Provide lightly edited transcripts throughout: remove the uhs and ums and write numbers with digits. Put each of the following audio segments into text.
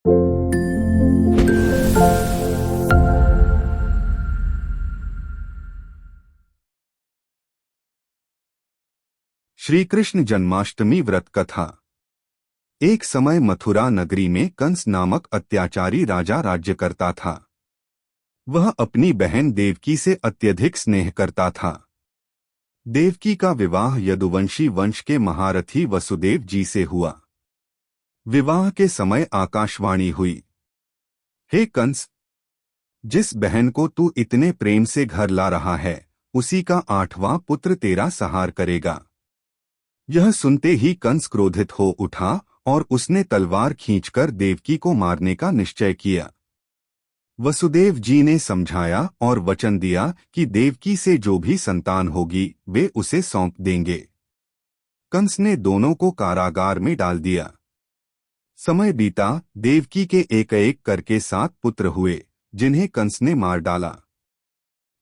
श्री कृष्ण जन्माष्टमी व्रत कथा। एक समय मथुरा नगरी में कंस नामक अत्याचारी राजा राज्य करता था। वह अपनी बहन देवकी से अत्यधिक स्नेह करता था। देवकी का विवाह यदुवंशी वंश के महारथी वसुदेव जी से हुआ। विवाह के समय आकाशवाणी हुई, हे कंस, जिस बहन को तू इतने प्रेम से घर ला रहा है, उसी का 8वां पुत्र तेरा सहार करेगा। यह सुनते ही कंस क्रोधित हो उठा और उसने तलवार खींचकर देवकी को मारने का निश्चय किया। वसुदेव जी ने समझाया और वचन दिया कि देवकी से जो भी संतान होगी वे उसे सौंप देंगे। कंस ने दोनों को कारागार में डाल दिया। समय बीता, देवकी के एक एक करके 7 पुत्र हुए, जिन्हें कंस ने मार डाला।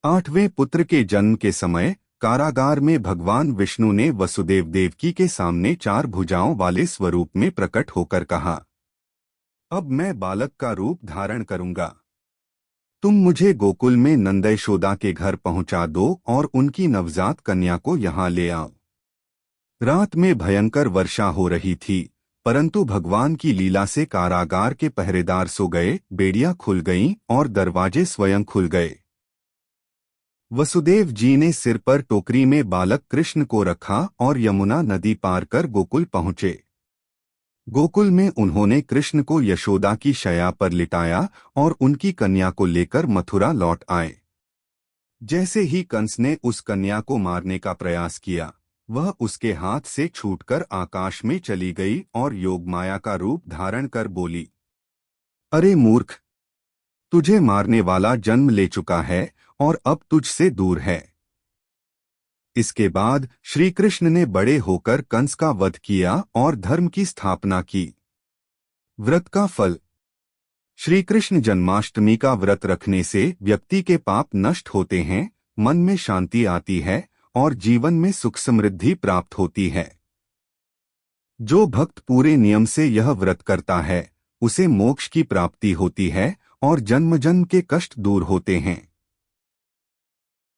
8वें पुत्र के जन्म के समय कारागार में भगवान विष्णु ने वसुदेव देवकी के सामने 4 भुजाओं वाले स्वरूप में प्रकट होकर कहा, अब मैं बालक का रूप धारण करूंगा। तुम मुझे गोकुल में नंद यशोदा के घर पहुंचा दो और उनकी नवजात कन्या को यहाँ ले आओ। रात में भयंकर वर्षा हो रही थी, परंतु भगवान की लीला से कारागार के पहरेदार सो गए, बेड़ियां खुल गईं और दरवाजे स्वयं खुल गए। वसुदेव जी ने सिर पर टोकरी में बालक कृष्ण को रखा और यमुना नदी पार कर गोकुल पहुंचे। गोकुल में उन्होंने कृष्ण को यशोदा की शैया पर लिटाया और उनकी कन्या को लेकर मथुरा लौट आए। जैसे ही कंस ने उस कन्या को मारने का प्रयास किया, वह उसके हाथ से छूटकर आकाश में चली गई और योगमाया का रूप धारण कर बोली, अरे मूर्ख, तुझे मारने वाला जन्म ले चुका है और अब तुझसे दूर है। इसके बाद श्री कृष्ण ने बड़े होकर कंस का वध किया और धर्म की स्थापना की। व्रत का फल। श्री कृष्ण जन्माष्टमी का व्रत रखने से व्यक्ति के पाप नष्ट होते हैं, मन में शांति आती है और जीवन में सुख समृद्धि प्राप्त होती है। जो भक्त पूरे नियम से यह व्रत करता है, उसे मोक्ष की प्राप्ति होती है और जन्म जन्म के कष्ट दूर होते हैं।